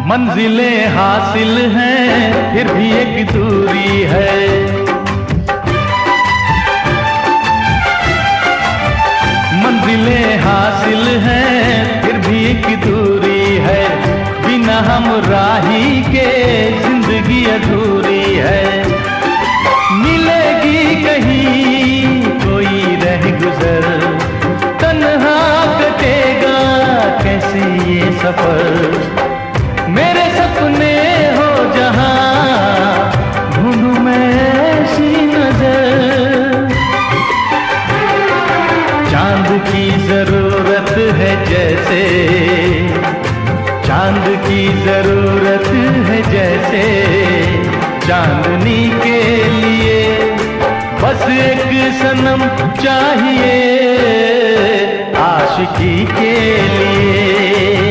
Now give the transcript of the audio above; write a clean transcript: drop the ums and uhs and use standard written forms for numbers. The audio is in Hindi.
मंजिलें हासिल हैं फिर भी एक दूरी है। मंजिलें हासिल हैं फिर भी एक दूरी है। बिना हम राही के जिंदगी अधूरी है। मिलेगी कहीं कोई रह गुजर, तन्हा कटेगा कैसे ये सफर। मेरे सपने हो जहां ढूंढूं मैं ऐसी नजर। चांद की जरूरत है जैसे, चांद की जरूरत है जैसे, चांदनी के लिए बस एक सनम चाहिए आशिकी के लिए।